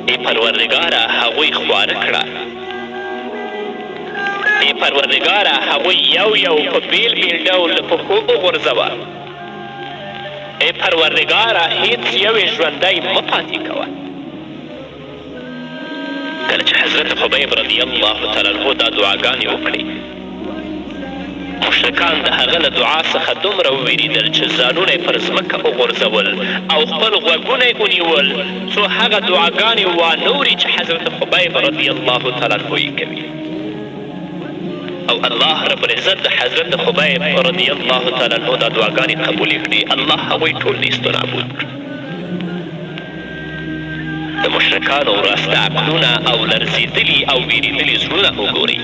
ای پروردګاره هغوی خواره کړه. ای پروردګاره هغوی یو په بیل بیل ډول له پښو وغورځوه. ای پروردګاره هیڅ یو یې ژوندی مه پاتې کوه. کله چې حضرت خبیب رضی الله تعالی عنه دا دعاګانې وکړې، مشرکان د هغه له دعا څخه دومره وویرېدل چې ځانونه یې پر ځمکه وغورځول او خپل غوږونه یې ونیول څو هغه دعاګانې وانوري چې حضرت خبیب رضی الله تعالی عنه یې کوي. او الله رب العزت د حضرت خبیب رضی الله تعالی عنه دا دعاګانې قبولې کړې. الله هغوی ټول نیست و نابود کړ. د مشرکانو راسته عقلونه او لرزېدلي او ویرېدلي زړونه وګورئ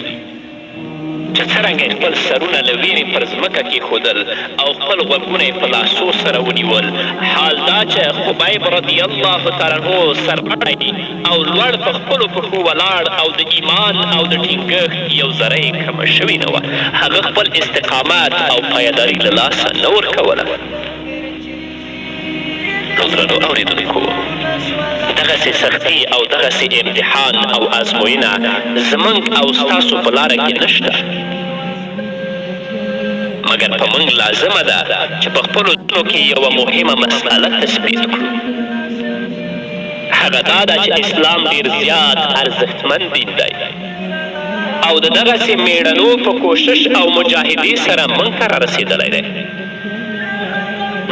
چې څرنګه یې خپل سرونه له ویرې پر ځمکه کېښودل او خپل غوږونه یې په لاسو سره ونیول. حال دا چې خبیب رضی الله تعالی عنه سرغړی او لوړ په خپلو پښو ولاړ او د ایمان او د ټینګښت یو ذره یې کمه شوې نه وه. هغه خپل استقامت او پایداري له لاسه نه ورکوله. نو درنو اورېدونکو، دغسې سختي او دغسې امتحان او ازموینه زموږ او ستاسو په لاره کې نشته، مګر په موږ لازمه ده چې په خپلو ذهنو کې یوه مهمه مسئله تثبیت کړو. هغه دا ده چې اسلام ډېر زیات ارزښتمن دین دی او د دغسې مېړنو په کوشش او مجاهدې سره موږ ته رارسېدلی دی.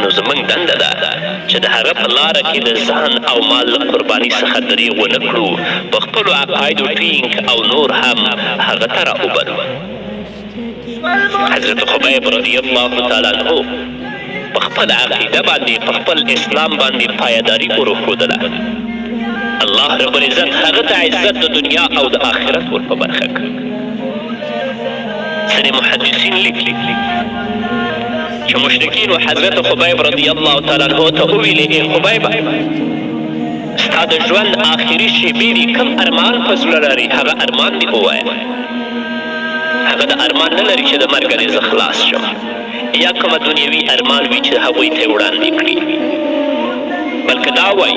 نو زموږ دنده ده چې د هغه په لاره کې د ځان او مال له قرباني څخه دریغ ونه کړو، په خپلو عقایدو ټینګ او نور هم هغه ته راوبلو. حضرت خبیب رضی الله تعالی عنه په خپل عقیده باندې په خپل اسلام باندې پایداري وروښودله. الله رب العزت هغه ته عزت د دنیا او د آخرت ور په برخه کړ. ځینې محدثین لیکي چې مشرکینو حضرت خبیب رضی الله تعالی عنه ته وویلې: ای خبیبه، ستا د ژوند آخري شېبې دي، کوم ارمان په زړه لري هغه ارمان دې ووایه. هغه د ارمان نه لري چې د مرګ نه زه خلاص شم، یا کومه دنیوي ارمان وي چې هغوی ته یې وړاندې کړي، بلکې دا وایي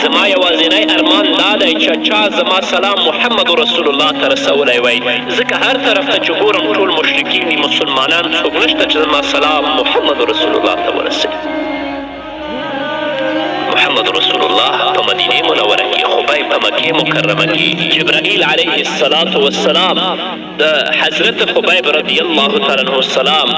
زما یوازینی ارمان دا دی چې چا زما سلام محمد رسول الله ته رسولی وی، ځکه هر طرف ته چې ګورم ټول مشرکین دي، مسلمانان څوک نشته چې زما سلام محمد رسول الله ته ورسوي. محمد رسول الله په مدینې منوره کې، خبیب په مکې مکرمه کې، جبرائیل علیه الصلاة والسلام د حضرت خبیب رضی الله تعالی عنه السلام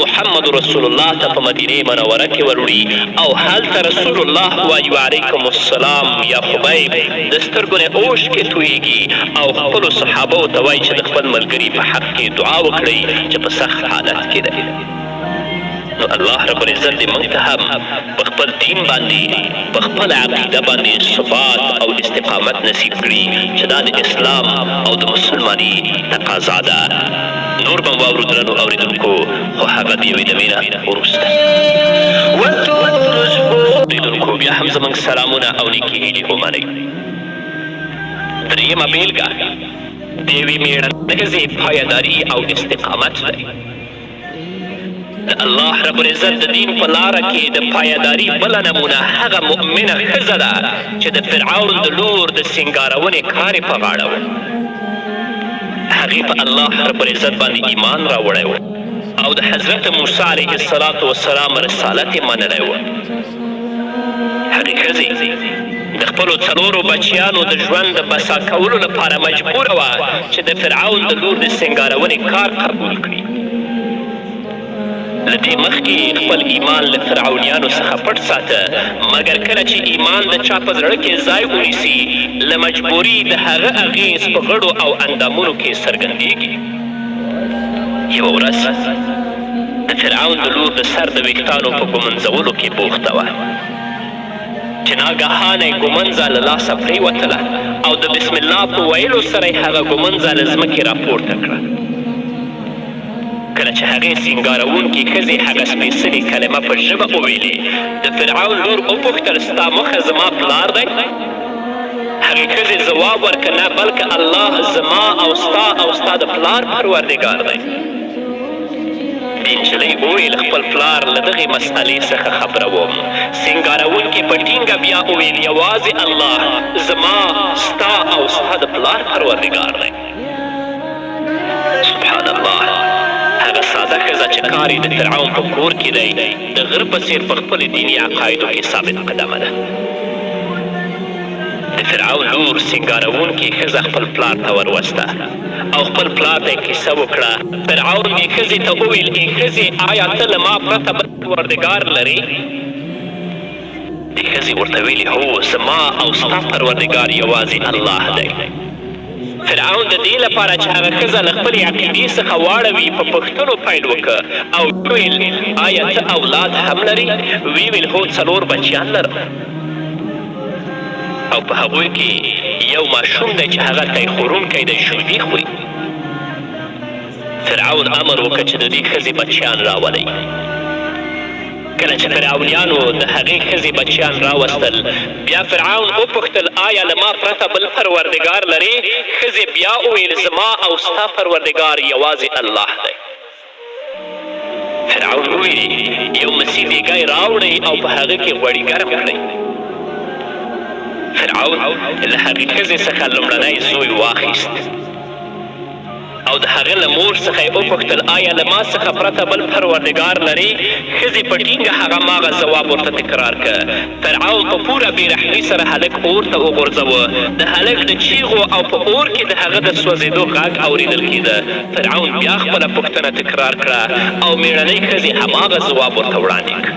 محمد رسول الله ته په مدینې منوره کې وروړي او هلته رسول الله وایي وعلیکم السلام یا خبیب د سترګو نه اوښکې تویږي او خپلو صحابو ته وایي چې د خپل ملګري په حق کې دعا وکړئ چې په سخت حالت کې دی. نو الله رب العزت دې موږ ته هم په خپل دین باندې په خپله عقیده باندې ثبات او استقامت نصیب کړي چې دا د اسلام او د مسلماني تقاضا ده. نور به واورو درنو اورېدونکو، خو هغه د یوې دمې نه وروسته. اورېدونکو بیا هم زموږ سلامونه او نیکې هیلې ومنئ. درېیمه بېلګه د یوې مېړنۍ ښځې پایداري او استقامت دی. د الله رب العزت د دین په لاره کې د پایداري بله نمونه هغه مؤمنه ښځه ده چې د فرعون د لور د سینګارونې کار یې په غاړه و. هغې په الله رب العزت باندې ایمان راوړی و او د حضرت موسی علیه السلام رسالت یې منلی و. هغې ښځې د خپلو څلورو بچیانو د ژوند د بسا کولو لپاره مجبوره وه چې د فرعون د لور د سینګارونې کار قبول کړي. له دې مخکې خپل ایمان له فرعونیانو څخه پټ ساته، مګر کله چې ایمان د چا په زړه کې ځای ونیسي، له مجبوري د هغه اغېز په غړو او اندامونو کې څرګندېږي. یوه ورځ د فرعون د لور د سر د ویښتانو په ږمنځولو کې بوخته وه چې ناګهانه یې ږمنځه له لاسه پرېوتله او د بسم الله په ویلو سره یې هغه ږمنځه له ځمکې راپورته کړه. کله چې هغې سینګاروونکې ښځې هغه سپېڅلې کلمه په ژبه وویلې، د فرعون لور وپوښتل ستا مخه زما پلار دی؟ هغې ښځې ځواب ورکړ نه، بلکې الله زما او ستا د پلار پروردګار دی. د نجلۍ وویل خپل پلار له دغې مسئلې څخه خبره وم. سینګاروونکي په ټینګه بیا وویل یوازې الله زما ستا او ستا د پلار پروردګار دی. سبحان الله. هغه ساده ښځه چې کار یې د فرعون په کور کې دی د غره په څېر په خپلو دیني عقایدو کې ثابت قدمه ده. د فرعون لور سینګاروونکې ښځه خپل پلار ته وروسته او خپل پلار ته یې کیسه وکړه. فرعون دې ښځې ته وویل ای ښځې آیا ته له ما پرته بل پروردګار لرې؟ دې ښځې ورته ویلي هو زما او ستا پروردګار یوازې الله دی. فرعون د دې لپاره چې هغه ښځه له خپلې عقیدې څخه واړوي په پوښتنو پیل وکړه او ویل آیا ته اولاد هم لرې؟ ویې ویل هو 4 بچیان لرم او په هغوی کې یو ماشوم دی چې هغه تی خورونکی دی شودې خوري. فرعون امر وکړه چې د دې ښځې بچیان راولئ. کله چې فرعونیانو د هغې ښځې بچیان راوستل بیا فرعون وپوښتل آیا له ما پرته بل پروردګار لرې؟ ښځې بیا وویل زما او ستا پروردګار یوازې الله دی. فرعون وویل یو مسي دیګی راوړئ او په هغه کې غوړي ګرم کړئ. فرعون له هغې ښځې څخه لومړنی زوی واخیست او د هغه له مور څخه یې وپوښتل آیا له ما څخه پرته بل پروردګار لرې؟ ښځې په ټینګه هغه ماغه ځواب ورته تکرار که. فرعون په پوره بېرحمۍ سره هلک اور ته وغورځوه. د هلک د چیغو او په اور کې د هغه د سوځېدو غږ اورېدل کېده. فرعون بیا خپله پوښتنه تکرار کړه او مېړنۍ ښځې هماغه ځواب ورته وړاندې کړ.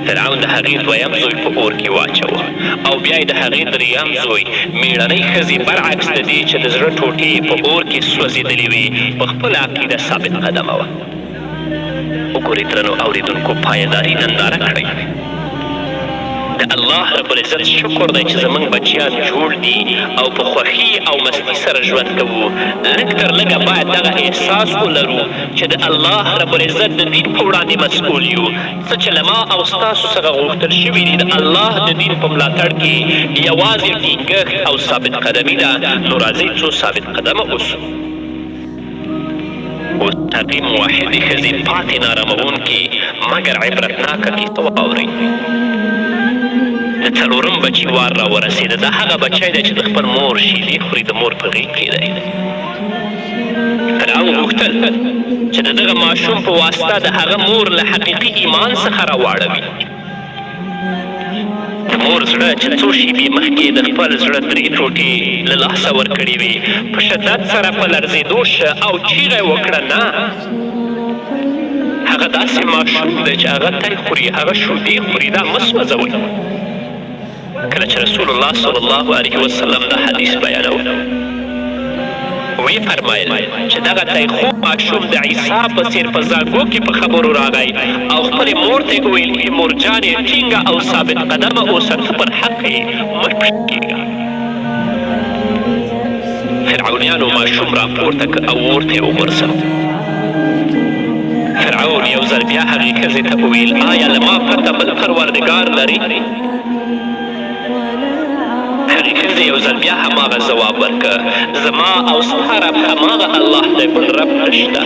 فرعون د هغې دویم زوی په اور کې واچوه او بیا یې د هغې دریم زوی مېړنۍ ښځې برعکس د دې چې د زړه ټوټې په اور کې سوځېدلې وې په خپله عقیده ثابت قدمه وه. وګورئ درنو اورېدونکو پایداري ننداره کړئ. د الله رب العزت شکر دی چې زموږ بچیان جوړ دي او په خوښي او مستي سره ژوند کوو. لږ تر لږه باید دغه احساس ولرو چې د الله رب العزت د دین په وړاندې مسؤول یو. څه چې له ما او ستاسو څخه غوښتل شوي دي د الله د دین په ملاتړ کې یوازې ټینګښت او ثابت قدمي ده. نو راځئ څو ثابت قدمه اوسو. اوس هغې موحدې ښځې پاتې ناراموونکې مګر عبرتناکه کیسه واورئ. د 4م بچي وار را ورسېده. دا هغه بچی دی چې د خپل مور شیدې خوري د مور په غېږ کې دی. فرعون غوښتل چې د دغه ماشوم په واسطه د هغه مور له حقیقي ایمان څخه راواړوي. د مور زړه چې څو شېبې مخکې د خپل زړه 3 ټوټې له لاسه ورکړې وې په شدت سره په لړزېدو شه او چیغه یې وکړه نه هغه داسې ماشوم دی چې هغه تی خوري هغه شودې خوري دا مه سوځوئ. کله چې رسول الله صلی الله علیه وسلم دا حدیث بیانو وی فرمایل چې دغه تیخو ماشوم د عیسی په څېر په زانګو کې په خبرو راغی او خپلې مور ته یې وویل ای مورجانې ټینګه او ثابت قدمه اوسه ته پر حق یې مه کېږه. فرعونیانو ماشوم راپورته که او اور ته یې وغورځوه. فرعون یو ځل بیا هغې ښځې ته وویل آیا له ما پرته بل پروردګار لري؟ هغې ښځې یو ځل بیا هماغه ځواب ورکړه زما او ستا رب هماغه الله دی بل رب نشته.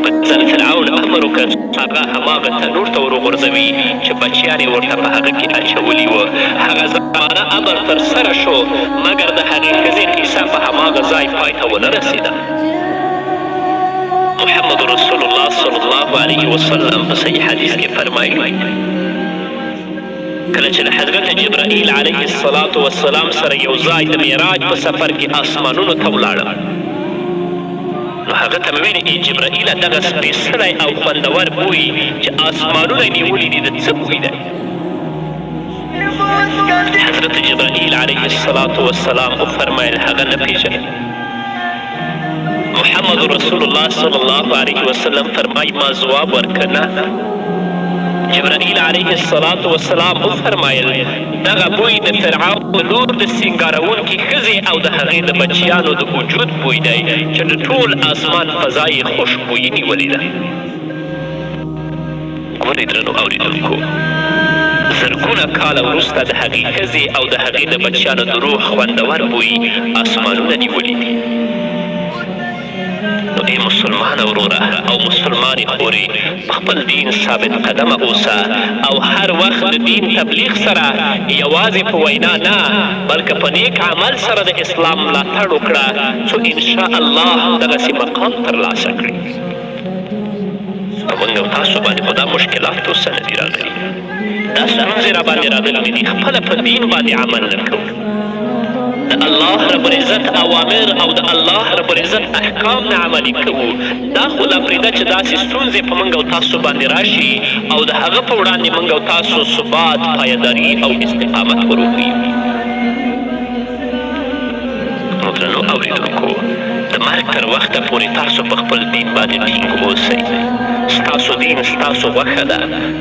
په ځل فرعون امر وکړه هغه هماغه تنور ته وروغورځوي چې بچیان یې ورته په هغه کې اچولي وه. هغه زمانه امر ترسره شو مګر د هغې ښځې کیسه په هماغه ځای پای ته ونه رسېده. محمد رسول الله صلی الله علیه وسلم په صحیح حدیث کې فرمایي کله چې د حضرت جبرائیل علیه السلام سره یو ځای د معراج په سفر کې آسمانونو ته ولاړم نو هغه ته مې ویل ای جبرائیله دغه سپېڅلی او خوندور بوی چې آسمانونه یې نیولي دي د څه بوی دی؟ حضرت جبرائیل علیه السلام وفرمایل هغه نه پېژنم. محمد رسول الله صلی الله علیه وسلم فرمایي ما ځواب ورکړه نه. جبرائیل علیه السلام وفرمایل دغه بوی د فرعون لور د سینګاروونکې ښځې او د هغې د بچیانو د وجود بوی دی چې د ټول آسمان فضا یې خوشبویي نیولې ده. ګورئ درنو اورېدونکو زرګونه کاله وروسته د هغې ښځې او د هغې د بچیانو د روح خوندور بوی آسمانونه نیولي دي. نو ای مسلمان وروره او مسلمانې خورې په خپل دین ثابت قدمه اوسه او هر وخت د دین تبلیغ سره یوازې په وینا نه بلکې په نیک عمل سره د اسلام ملاتړ وکړه څو انشاء الله دغسې مقام ترلاسه کړي. په موږ او تاسو باندې خو دا مشکلات اوس نه دي راغلي، دا ستونزې را باندې راغلي دي، خپله په دین باندې عمل نه کوو، د الله رب العزت اوامر او د الله رب العزت احکام نه عملي کوو. دا خو لا پرېږده چې داسې ستونزې په موږ او تاسو باندې راشي او د هغه په وړاندې موږ او تاسو ثبات، پایداري او استقامت وروکړي. نو درنو اورېدونکو، د مرګ تر وخته پورې تاسو په خپل دین باندې ټینګ اوسئ. ستاسو دین ستاسو غوښه ده،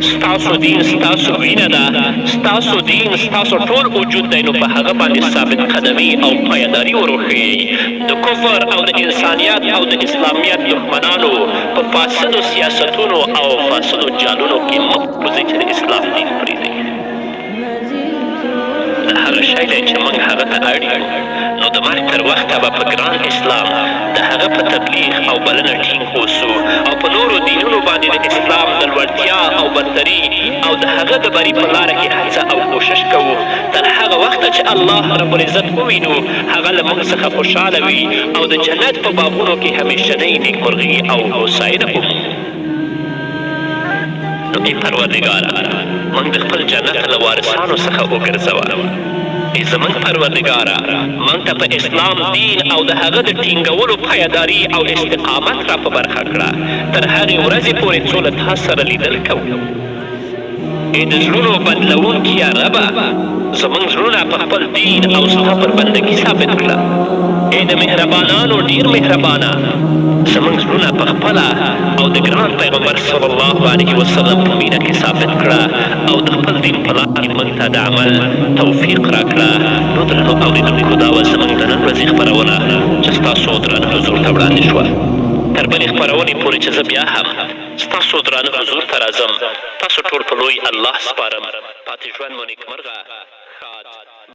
ستاسو دین ستاسو وینه ده، ستاسو دین ستاسو ټول وجود دی، نو په هغه باندې ثابت قدمي او پایداري وروښیئ. د کفر او د انسانیت او د اسلامیت دښمنانو په فاسدو سیاستونو او فاسدو جالونو کې مه پوځئ چې د اسلام دین پرېږدئ. دا هغه شی دی چې موږ هغه ته اړ یو، نو د مرګ تر وخته به په ګران اسلام د هغه په تبلیغ او بلنه ټینګ اوسو او په نورو دینونو باندې د اسلام د لوړتیا او برتري او د هغه د بري په لاره کې هڅه او کوشش کوو تر هغه وخته چې الله رب العزت ووینو هغه له موږ څخه خوشحاله وي او د جنت په باغونو کې همیشنۍ نیکمرغي او هوساینه ومومو. نو ای پروردګاره، موږ د خپل جنت له وارثانو څخه وګرځوه. ای زموږ پروردګاره، موږ ته په اسلام دین او د هغه د ټینګولو پایداري او استقامت را په برخه کړه تر هغې ورځې پورې څو له تا سره لیدل کوو. ای د زړونو بدلونکي یا ربه، زموږ زړونه په خپل دین او ستا پر بندګي ثابت کړه. ای د مهربانانو ډېر مهربانه، زموږ زړونه په خپله او د ګران پیغمبر صلی الله علیه وسلم په مینه کې ثابت کړه او د خپل دین په لار کې موږ ته د عمل توفیق راکړه. نو درنو اورېدونکو، دا وه زموږ د نن ورځې خپرونه چې ستاسو درانه حضور ته وړاندې شوه. تر بلې خپرونې پورې چې زه بیا هم ستاسو درانه حضور ته راځم، تاسو ټول په لوی الله سپارم. پاتې ژوند مو نیکمرغه.